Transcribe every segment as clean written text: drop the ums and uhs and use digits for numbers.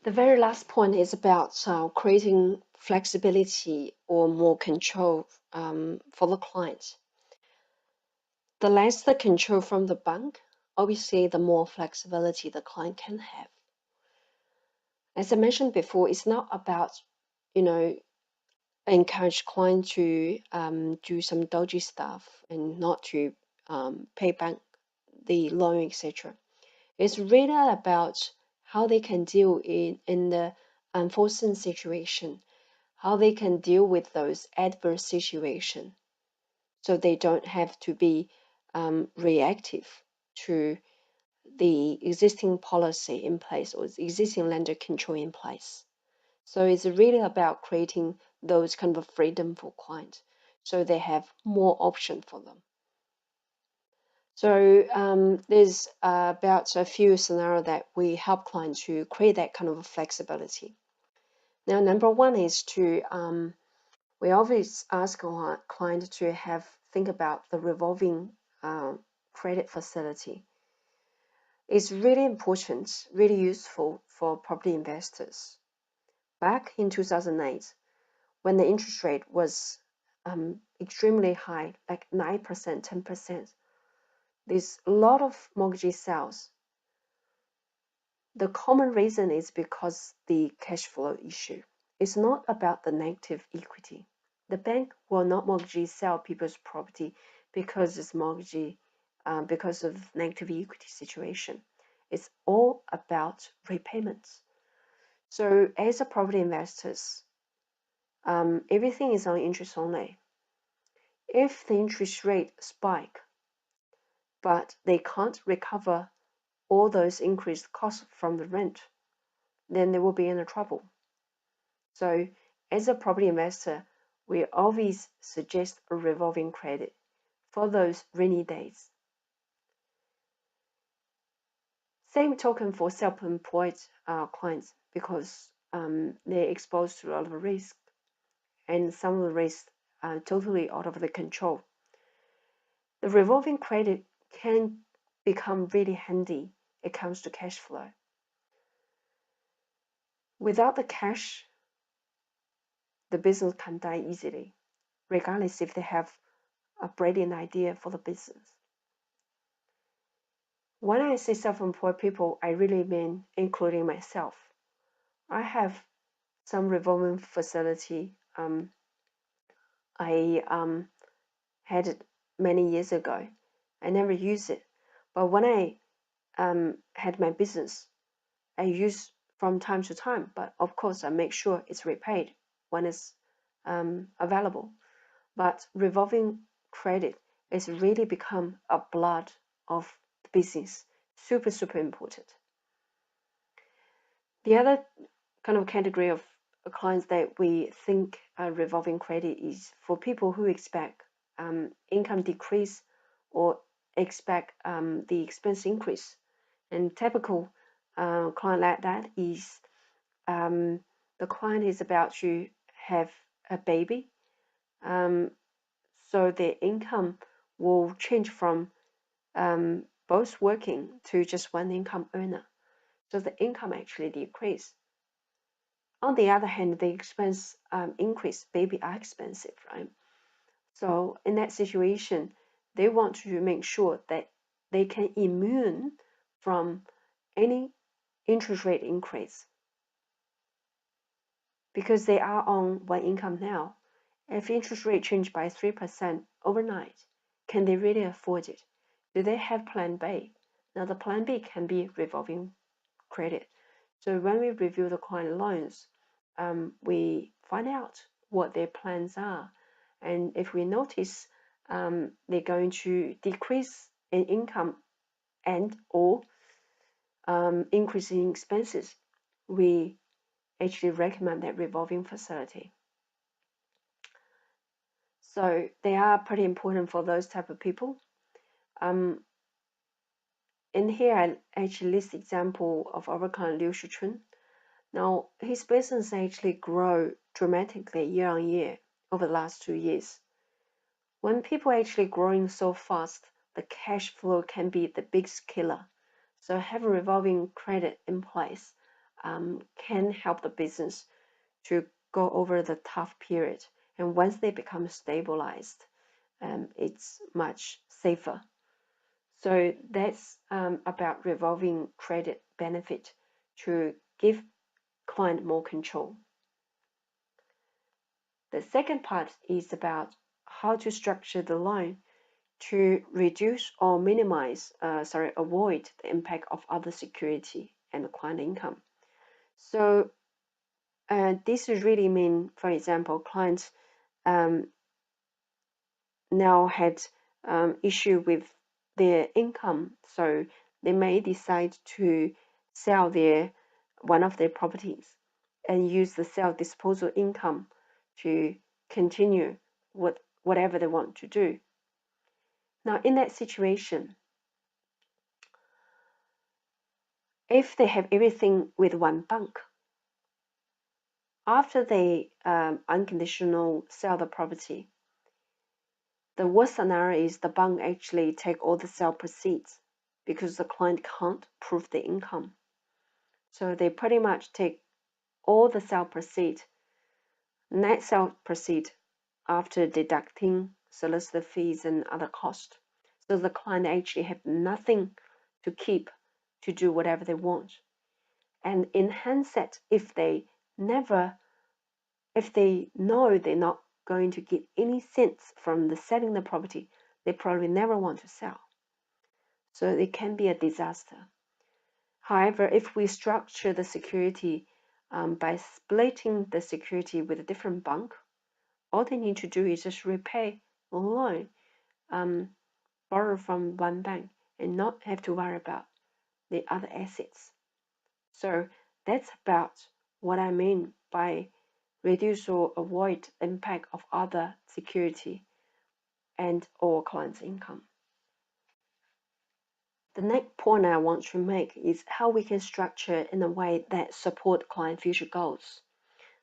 The very last point is about creating flexibility or more control for the client. The less the control from the bank, obviously, the more flexibility the client can have. As I mentioned before, it's not about, you know, encourage client to do some dodgy stuff and not to pay back the loan, etc. It's really about how they can deal in the unforeseen situation, how they can deal with those adverse situations, so they don't have to be reactive to the existing policy in place or the existing lender control in place. So it's really about creating those kind of freedom for clients, so they have more option for them. So there's about a few scenarios that we help clients to create that kind of flexibility. Now, number one is to we always ask our client to think about the revolving credit facility. It's really important, really useful for property investors. Back in 2008, when the interest rate was extremely high, like 9%, 10%, there's a lot of mortgage sales. The common reason is because the cash flow issue. It's not about the negative equity. The bank will not mortgage sell people's property because it's mortgage, because of negative equity situation. It's all about repayments. So as a property investors, everything is on interest only. If the interest rate spike, but they can't recover all those increased costs from the rent, then they will be in trouble. So as a property investor, we always suggest a revolving credit for those rainy days. Same token for self-employed clients, because they're exposed to a lot of risk, and some of the risks are totally out of their control. The revolving credit can become really handy. It comes to cash flow. Without the cash, the business can die easily, regardless if they have a brilliant idea for the business. When I say self-employed people, I really mean including myself. I have some revolving facility. I had it many years ago. I never used it, but when I had my business, I use from time to time. But of course, I make sure it's repaid when it's available. But revolving credit has really become a blood of the business. Super, super important. The other kind of category of clients that we think revolving credit is for people who expect income decrease or expect the expense increase. And typical client like that is the client is about to have a baby, so their income will change from both working to just one income earner. So the income actually decrease. On the other hand, the expense increase. Baby are expensive, right? So in that situation, they want to make sure that they can immune from any interest rate increase, because they are on one income now. If interest rate change by 3% overnight, can they really afford it? Do they have plan B? Now the plan B can be revolving credit. So when we review the client loans, we find out what their plans are. And if we notice they're going to decrease in income and or increase in expenses, we actually recommend that revolving facility. So they are pretty important for those type of people. In here, I actually list example of our client Liu Shichun. Now, his business actually grew dramatically year on year over the last 2 years. When people are actually growing so fast, the cash flow can be the biggest killer. So have a revolving credit in place can help the business to go over the tough period. And once they become stabilized, it's much safer. So that's about revolving credit benefit to give client more control. The second part is about how to structure the loan to reduce or avoid the impact of other security and the client income. So this really mean, for example, clients now had issue with their income, so they may decide to sell one of their properties and use the sale disposal income to continue whatever they want to do. Now, in that situation, if they have everything with one bank, after they unconditional sell the property, the worst scenario is the bank actually take all the sale proceeds because the client can't prove the income. So they pretty much take all the sale proceed, net sale proceed after deducting solicitor fees and other costs. So the client actually have nothing to keep to do whatever they want. And in hindsight, if they know they're not going to get any cents from the selling the property, they probably never want to sell. So it can be a disaster. However, if we structure the security by splitting the security with a different bank, all they need to do is just repay a loan, borrow from one bank, and not have to worry about the other assets. So that's about what I mean by reduce or avoid the impact of other security and or client's income. The next point I want to make is how we can structure in a way that support client future goals.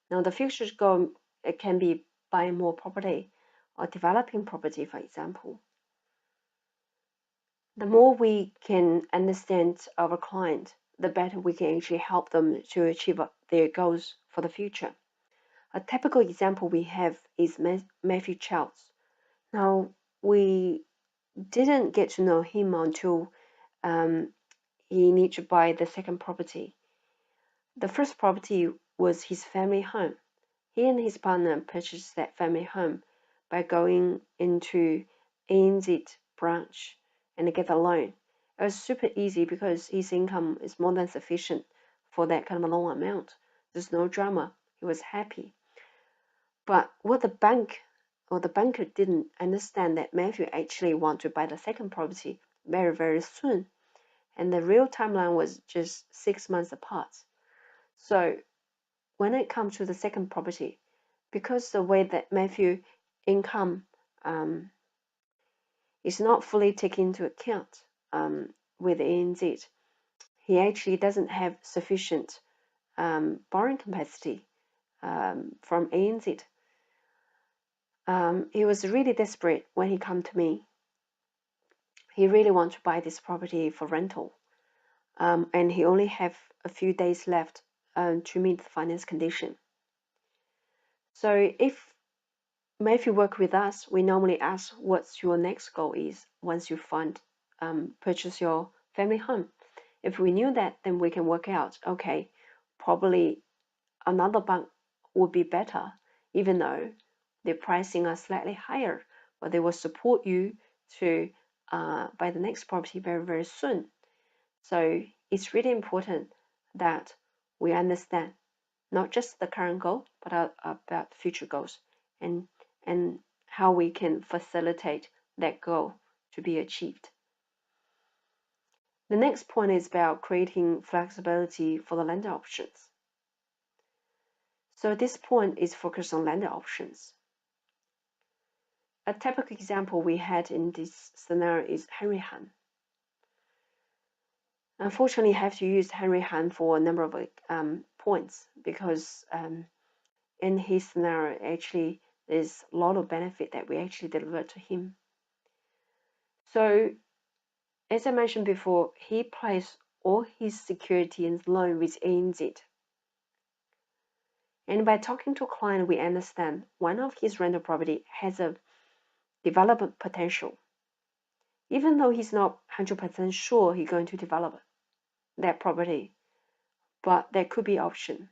Now, the future goal it can be buying more property or developing property, for example. The more we can understand our client, the better we can actually help them to achieve their goals for the future. A typical example we have is Matthew Charles. Now, we didn't get to know him until he needed to buy the second property. The first property was his family home. He and his partner purchased that family home by going into ANZ branch and get a loan. It was super easy because his income is more than sufficient for that kind of a loan amount. There's no drama. He was happy. But what the banker didn't understand that Matthew actually wanted to buy the second property very, very soon. And the real timeline was just 6 months apart. So when it comes to the second property, because the way that Matthew income is not fully taken into account with ANZ, he actually doesn't have sufficient borrowing capacity from ANZ. He was really desperate when he came to me. He really wanted to buy this property for rental, and he only have a few days left to meet the finance condition. So if Matthew work with us, we normally ask what's your next goal is once you purchase your family home. If we knew that, then we can work out, okay, probably another bank would be better, even though their pricing are slightly higher, but they will support you to buy the next property very, very soon. So it's really important that we understand not just the current goal, but about future goals and how we can facilitate that goal to be achieved. The next point is about creating flexibility for the lender options. So this point is focused on lender options. A typical example we had in this scenario is Henry Han. Unfortunately, I have to use Henry Han for a number of points because in his scenario, actually, there's a lot of benefit that we actually delivered to him. So, as I mentioned before, he placed or his security and loan with ANZ. And by talking to a client, we understand one of his rental property has a development potential. Even though he's not 100% sure he's going to develop that property, but there could be option.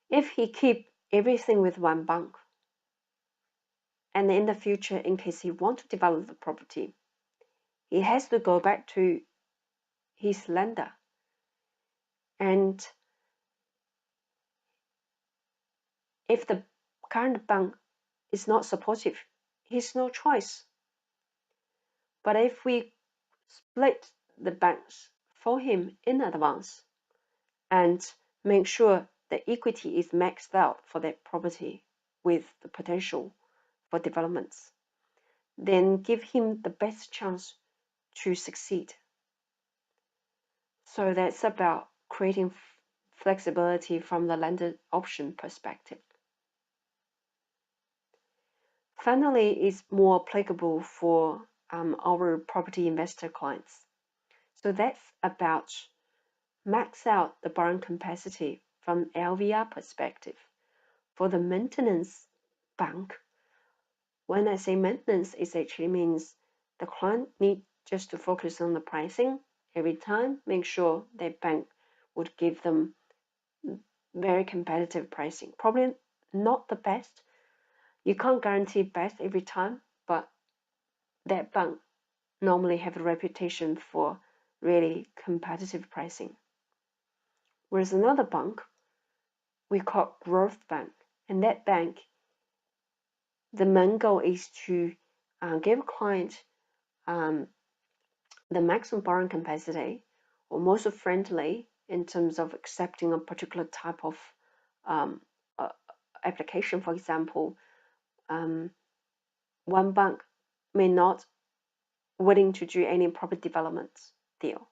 If he keep everything with one bank, and in the future, in case he want to develop the property, he has to go back to his lender. And if the current bank is not supportive, he has no choice. But if we split the banks for him in advance and make sure the equity is maxed out for that property with the potential for developments, then give him the best chance to succeed. So that's about creating flexibility from the lender option perspective. Finally, it's more applicable for our property investor clients. So that's about max out the borrowing capacity from LVR perspective. For the maintenance bank, when I say maintenance, it actually means the client need just to focus on the pricing every time, make sure that bank would give them very competitive pricing. Probably not the best. You can't guarantee best every time, but that bank normally have a reputation for really competitive pricing. Whereas another bank we call growth bank, and that bank, the main goal is to give a client the maximum borrowing capacity, or most friendly in terms of accepting a particular type of application. For example, one bank may not willing to do any property development deal,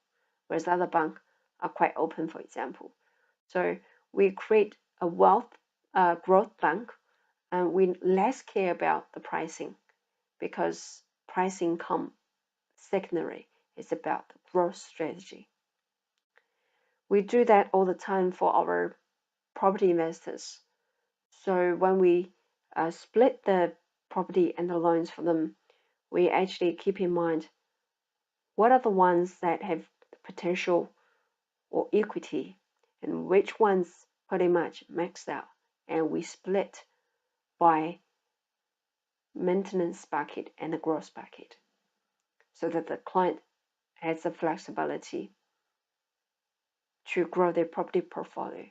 whereas other bank are quite open, for example. So we create a growth bank, and we less care about the pricing because pricing comes secondary. It's about the growth strategy. We do that all the time for our property investors. So when we split the property and the loans for them, we actually keep in mind what are the ones that have potential or equity and which ones pretty much maxed out, and we split by maintenance bucket and the growth bucket so that the client has the flexibility to grow their property portfolio.